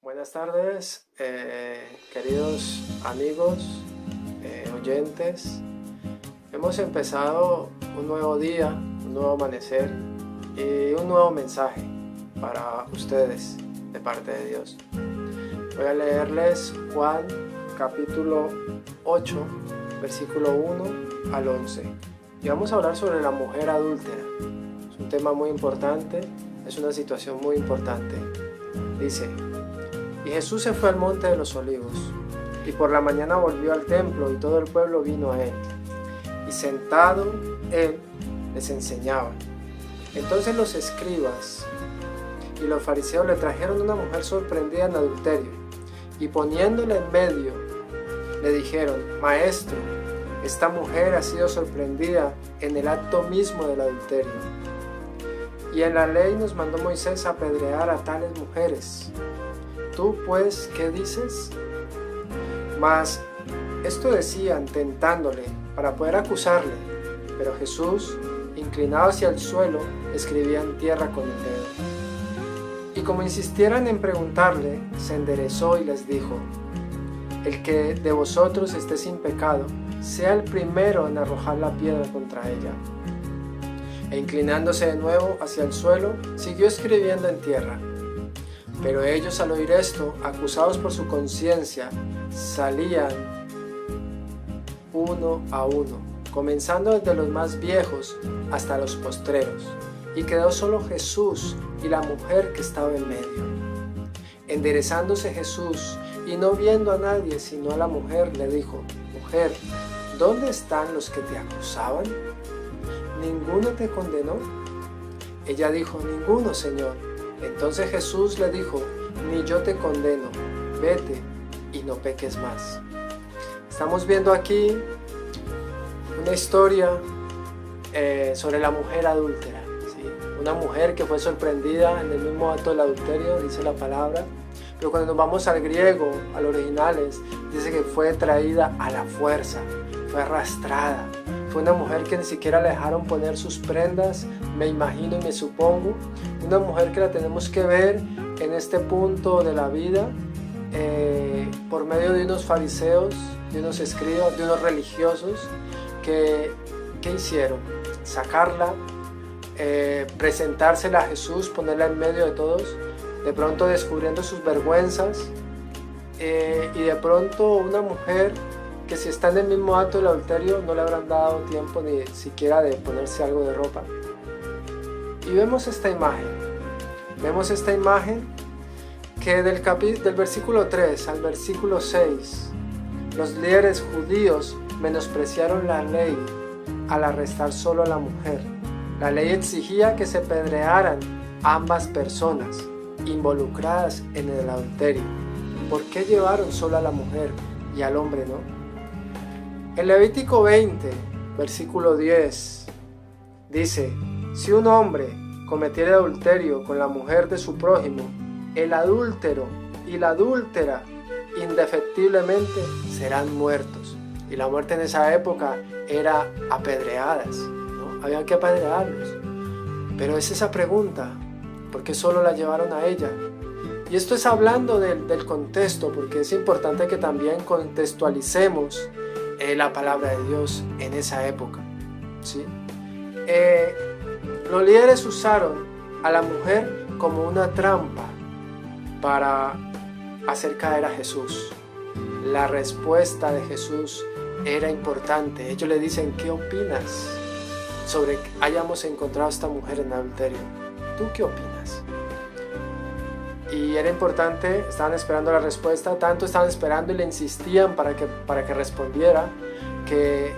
Buenas tardes, queridos amigos, oyentes. Hemos empezado un nuevo día, un nuevo amanecer y un nuevo mensaje para ustedes de parte de Dios. Voy a leerles Juan capítulo 8, versículo 1 al 11. Y vamos a hablar sobre la mujer adúltera. Es un tema muy importante, es una situación muy importante. Dice: y Jesús se fue al monte de los olivos, y por la mañana volvió al templo, y todo el pueblo vino a él. Y sentado él les enseñaba. Entonces los escribas y los fariseos le trajeron una mujer sorprendida en adulterio, y poniéndola en medio, le dijeron: Maestro, esta mujer ha sido sorprendida en el acto mismo del adulterio. Y en la ley nos mandó Moisés a apedrear a tales mujeres. ¿Tú pues qué dices? Mas esto decían tentándole para poder acusarle, pero Jesús, inclinado hacia el suelo, escribía en tierra con el dedo. Y como insistieran en preguntarle, se enderezó y les dijo: el que de vosotros esté sin pecado, sea el primero en arrojar la piedra contra ella. E inclinándose de nuevo hacia el suelo, siguió escribiendo en tierra. Pero ellos, al oír esto, acusados por su conciencia, salían uno a uno, comenzando desde los más viejos hasta los postreros, y quedó solo Jesús y la mujer que estaba en medio. Enderezándose Jesús y no viendo a nadie sino a la mujer, le dijo: Mujer, ¿dónde están los que te acusaban? ¿Ninguno te condenó? Ella dijo: Ninguno, Señor. Entonces Jesús le dijo: ni yo te condeno, vete y no peques más. Estamos viendo aquí una historia sobre la mujer adúltera, ¿sí? Una mujer que fue sorprendida en el mismo acto del adulterio, dice la palabra, pero cuando nos vamos al griego, al original, dice que fue traída a la fuerza, fue arrastrada. Fue una mujer que ni siquiera le dejaron poner sus prendas, me imagino y me supongo. Una mujer que la tenemos que ver en este punto de la vida por medio de unos fariseos, de unos escribas, de unos religiosos que hicieron: sacarla, presentársela a Jesús, ponerla en medio de todos, de pronto descubriendo sus vergüenzas, y de pronto una mujer que si está en el mismo acto del adulterio no le habrán dado tiempo ni siquiera de ponerse algo de ropa. Y vemos esta imagen que del versículo 3 al versículo 6, los líderes judíos menospreciaron la ley al arrestar solo a la mujer. La ley exigía que se apedrearan ambas personas involucradas en el adulterio. ¿Por qué llevaron solo a la mujer y al hombre no? En Levítico 20, versículo 10, dice: si un hombre cometiera adulterio con la mujer de su prójimo, el adúltero y la adúltera indefectiblemente serán muertos. Y la muerte en esa época era apedreadas, ¿no? Habían que apedrearlos. Pero es esa pregunta: ¿por qué solo la llevaron a ella? Y esto es hablando del contexto, porque es importante que también contextualicemos la palabra de Dios en esa época, ¿sí? Los líderes usaron a la mujer como una trampa para hacer caer a Jesús. La respuesta de Jesús era importante. Ellos le dicen: ¿qué opinas sobre que hayamos encontrado a esta mujer en adulterio? ¿Tú qué opinas? Y era importante, estaban esperando la respuesta, tanto estaban esperando y le insistían para que respondiera, que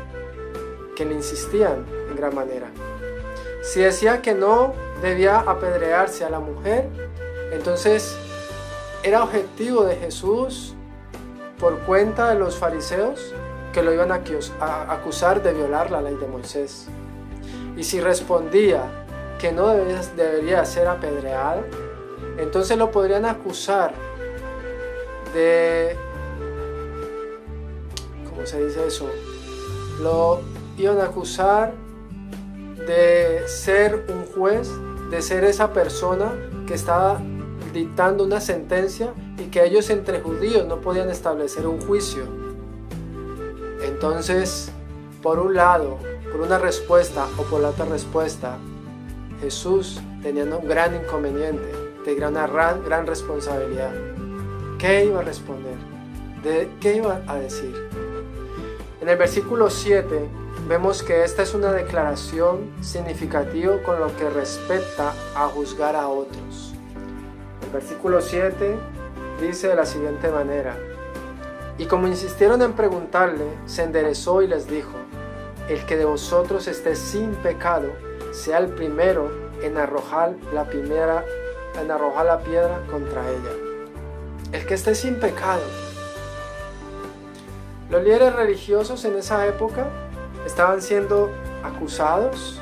le insistían en gran manera. Si decía que no debía apedrearse a la mujer, entonces era objetivo de Jesús, por cuenta de los fariseos, que lo iban a acusar de violar la ley de Moisés. Y si respondía que no debería ser apedreada, entonces lo podrían acusar de, ¿cómo se dice eso? Lo iban a acusar de ser un juez, de ser esa persona que estaba dictando una sentencia y que ellos entre judíos no podían establecer un juicio. Entonces, por un lado, por una respuesta o por la otra respuesta, Jesús tenía un gran inconveniente, tenía una gran responsabilidad. ¿Qué iba a responder? ¿Qué iba a decir? En el versículo 7 vemos que esta es una declaración significativa con lo que respecta a juzgar a otros. El versículo 7 dice de la siguiente manera: y como insistieron en preguntarle, se enderezó y les dijo: el que de vosotros esté sin pecado, sea el primero en arrojar la piedra contra ella. El que esté sin pecado. Los líderes religiosos en esa época estaban siendo acusados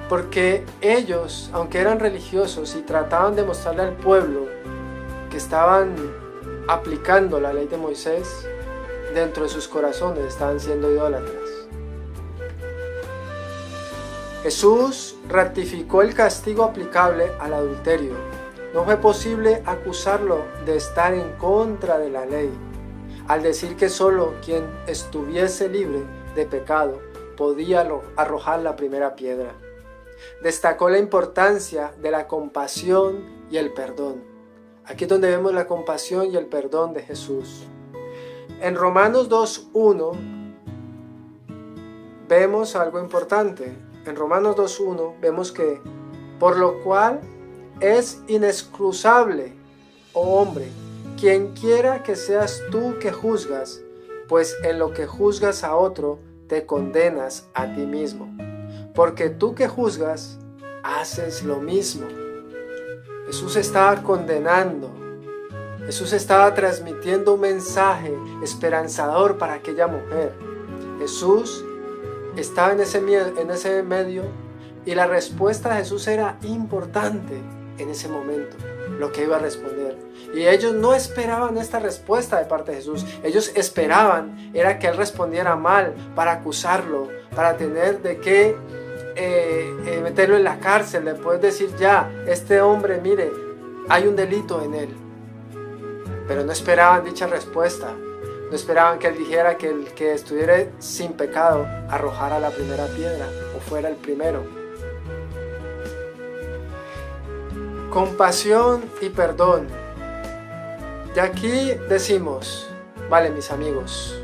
porque ellos, aunque eran religiosos y trataban de mostrarle al pueblo que estaban aplicando la ley de Moisés, dentro de sus corazones estaban siendo idólatras. Jesús ratificó el castigo aplicable al adulterio. No fue posible acusarlo de estar en contra de la ley, al decir que solo quien estuviese libre de pecado podía arrojar la primera piedra. Destacó la importancia de la compasión y el perdón. Aquí es donde vemos la compasión y el perdón de Jesús. En Romanos 2:1 vemos algo importante. En Romanos 2:1 vemos que por lo cual es inexcusable, oh hombre, quien quiera que seas tú que juzgas, pues en lo que juzgas a otro te condenas a ti mismo, porque tú que juzgas haces lo mismo. Jesús estaba condenando. Jesús estaba transmitiendo un mensaje esperanzador para aquella mujer. Jesús estaba en ese medio y la respuesta de Jesús era importante en ese momento, lo que iba a responder. Y ellos no esperaban esta respuesta de parte de Jesús. Ellos esperaban era que Él respondiera mal para acusarlo, para tener de qué meterlo en la cárcel, de poder decir ya, este hombre, mire, hay un delito en él. Pero no esperaban dicha respuesta. No esperaban que Él dijera que el que estuviera sin pecado arrojara la primera piedra o fuera el primero. Compasión y perdón. Y aquí decimos, vale, mis amigos,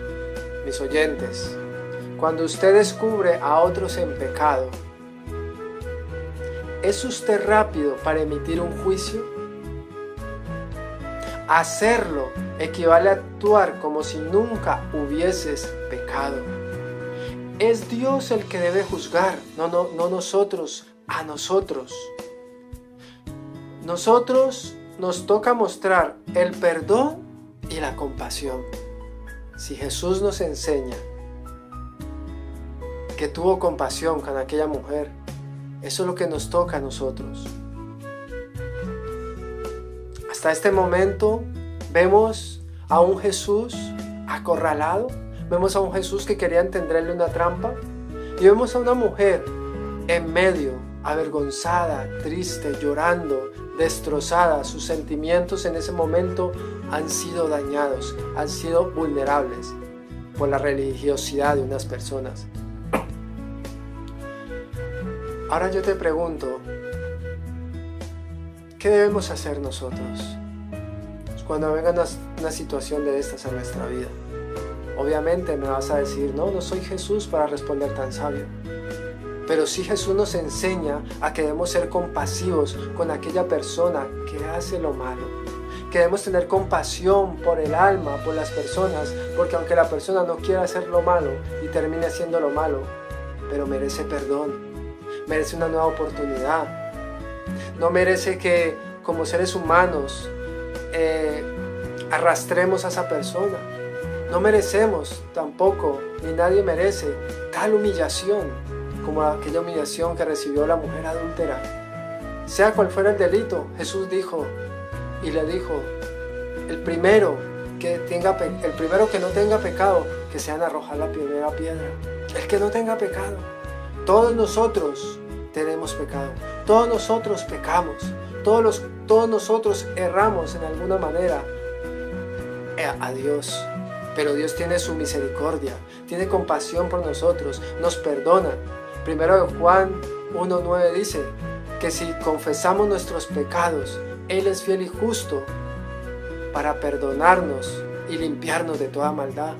mis oyentes, cuando usted descubre a otros en pecado, ¿es usted rápido para emitir un juicio? Hacerlo equivale a actuar como si nunca hubieses pecado. Es Dios el que debe juzgar, no nosotros, a nosotros. Nosotros nos toca mostrar el perdón y la compasión. Si Jesús nos enseña que tuvo compasión con aquella mujer, eso es lo que nos toca a nosotros. Hasta este momento vemos a un Jesús acorralado, vemos a un Jesús que querían tenderle una trampa y vemos a una mujer en medio, avergonzada, triste, llorando, destrozada. Sus sentimientos en ese momento han sido dañados, han sido vulnerables por la religiosidad de unas personas. Ahora yo te pregunto, ¿qué debemos hacer nosotros cuando venga una situación de estas en nuestra vida? Obviamente me vas a decir, no soy Jesús para responder tan sabio. Pero sí Jesús nos enseña a que debemos ser compasivos con aquella persona que hace lo malo. Que debemos tener compasión por el alma, por las personas, porque aunque la persona no quiera hacer lo malo y termine haciendo lo malo, pero merece perdón. Merece una nueva oportunidad. No merece que como seres humanos arrastremos a esa persona. No merecemos tampoco, ni nadie merece tal humillación como aquella humillación que recibió la mujer adúltera. Sea cual fuera el delito, Jesús dijo y le dijo, el primero que no tenga pecado, que sean arrojar la primera piedra. El que no tenga pecado. Todos nosotros tenemos pecado, todos nosotros pecamos, todos nosotros erramos en alguna manera a Dios. Pero Dios tiene su misericordia, tiene compasión por nosotros, nos perdona. Primero de Juan 1:9 dice que si confesamos nuestros pecados, Él es fiel y justo para perdonarnos y limpiarnos de toda maldad.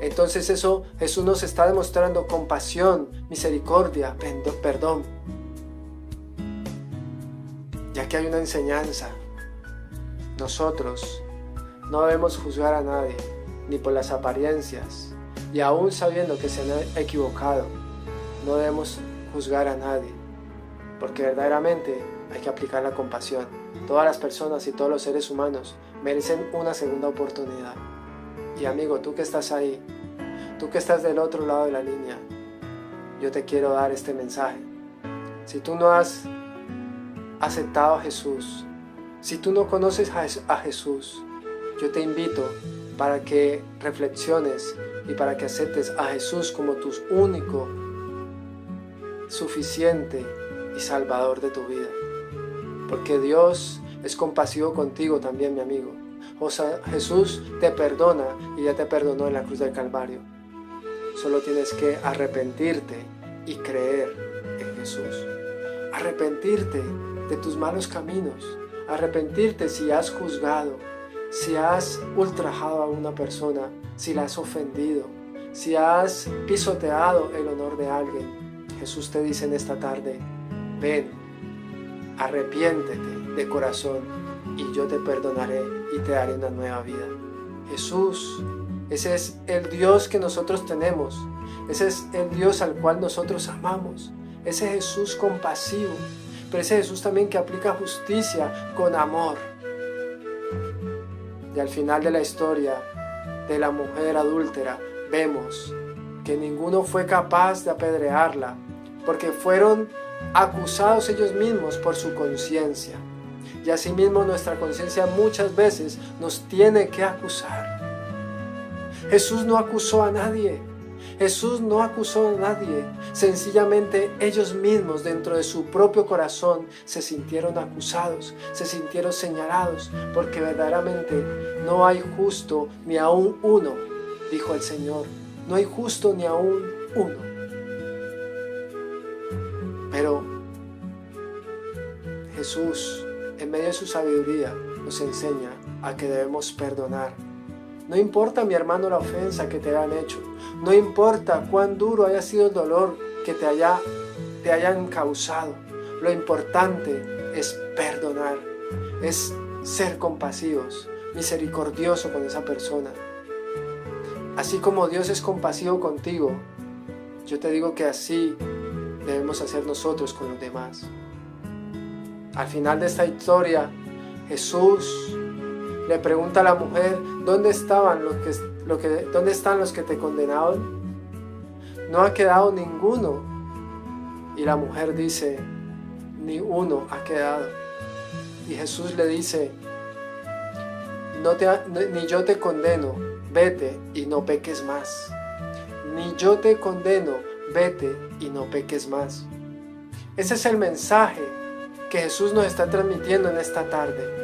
Entonces eso, Jesús nos está demostrando compasión, misericordia, perdón. Ya que hay una enseñanza, nosotros no debemos juzgar a nadie, ni por las apariencias, y aún sabiendo que se han equivocado, no debemos juzgar a nadie, porque verdaderamente hay que aplicar la compasión. Todas las personas y todos los seres humanos merecen una segunda oportunidad. Y amigo, tú que estás ahí, tú que estás del otro lado de la línea, yo te quiero dar este mensaje. Si tú no has aceptado a Jesús, si tú no conoces a Jesús, yo te invito para que reflexiones y para que aceptes a Jesús como tu único, suficiente y salvador de tu vida. Porque Dios es compasivo contigo también, mi amigo. Jesús te perdona y ya te perdonó en la cruz del Calvario. Solo tienes que arrepentirte y creer en Jesús. Arrepentirte de tus malos caminos. Arrepentirte si has juzgado, si has ultrajado a una persona, si la has ofendido, si has pisoteado el honor de alguien. Jesús te dice en esta tarde, ven, arrepiéntete de corazón y yo te perdonaré y te daré una nueva vida. Jesús, ese es el Dios que nosotros tenemos, ese es el Dios al cual nosotros amamos, ese Jesús compasivo, pero ese Jesús también que aplica justicia con amor. Y al final de la historia de la mujer adúltera, vemos que ninguno fue capaz de apedrearla, porque fueron acusados ellos mismos por su conciencia. Y asimismo nuestra conciencia muchas veces nos tiene que acusar. Jesús no acusó a nadie. Jesús no acusó a nadie. Sencillamente ellos mismos dentro de su propio corazón se sintieron acusados, se sintieron señalados, porque verdaderamente no hay justo ni aún uno, dijo el Señor. No hay justo ni aún uno. Pero Jesús, en medio de su sabiduría, nos enseña a que debemos perdonar. No importa, mi hermano, la ofensa que te hayan hecho. No importa cuán duro haya sido el dolor que te hayan causado. Lo importante es perdonar, es ser compasivos, misericordioso con esa persona. Así como Dios es compasivo contigo, yo te digo que así debemos hacer nosotros con los demás. Al final de esta historia, Jesús le pregunta a la mujer, ¿dónde están los que te condenaron? No ha quedado ninguno. Y la mujer dice, ni uno ha quedado. Y Jesús le dice, ni yo te condeno, vete y no peques más. Ni yo te condeno, vete y no peques más. Ese es el mensaje que Jesús nos está transmitiendo en esta tarde.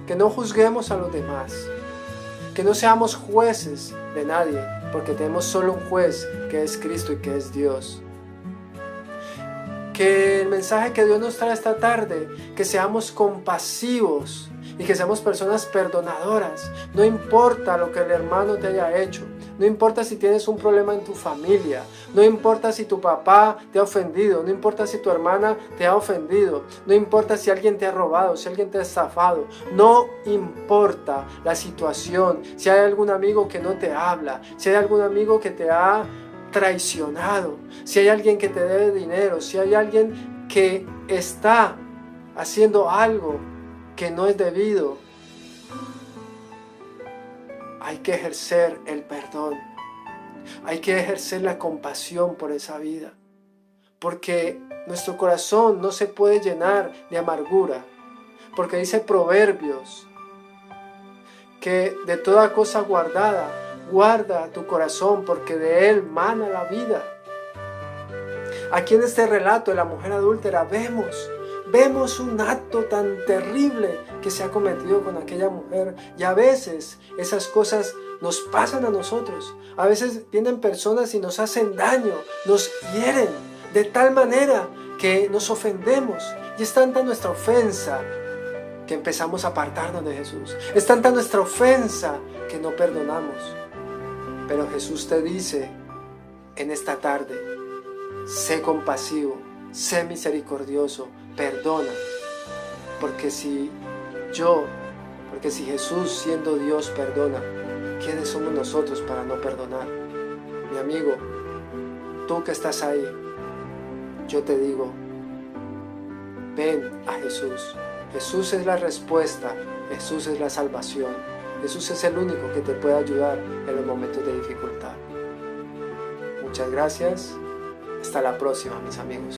Que no juzguemos a los demás, que no seamos jueces de nadie, porque tenemos solo un juez que es Cristo y que es Dios. Que el mensaje que Dios nos trae esta tarde, que seamos compasivos y que seamos personas perdonadoras. No importa lo que el hermano te haya hecho, no importa si tienes un problema en tu familia, no importa si tu papá te ha ofendido, no importa si tu hermana te ha ofendido, no importa si alguien te ha robado, si alguien te ha estafado, no importa la situación, si hay algún amigo que no te habla, si hay algún amigo que te ha traicionado, si hay alguien que te debe dinero, si hay alguien que está haciendo algo que no es debido. Hay que ejercer el perdón. Hay que ejercer la compasión por esa vida. Porque nuestro corazón no se puede llenar de amargura. Porque dice Proverbios que de toda cosa guardada, guarda tu corazón porque de él mana la vida. Aquí en este relato de la mujer adúltera vemos vemos un acto tan terrible que se ha cometido con aquella mujer, y a veces esas cosas nos pasan a nosotros. A veces vienen personas y nos hacen daño, nos hieren de tal manera que nos ofendemos, y es tanta nuestra ofensa que empezamos a apartarnos de Jesús. Es tanta nuestra ofensa que no perdonamos. Pero Jesús te dice en esta tarde: sé compasivo, sé misericordioso, perdona. Porque si Jesús, siendo Dios, perdona, ¿quiénes somos nosotros para no perdonar? Mi amigo, tú que estás ahí, yo te digo, ven a Jesús. Jesús es la respuesta, Jesús es la salvación, Jesús es el único que te puede ayudar en los momentos de dificultad. Muchas gracias, hasta la próxima, mis amigos.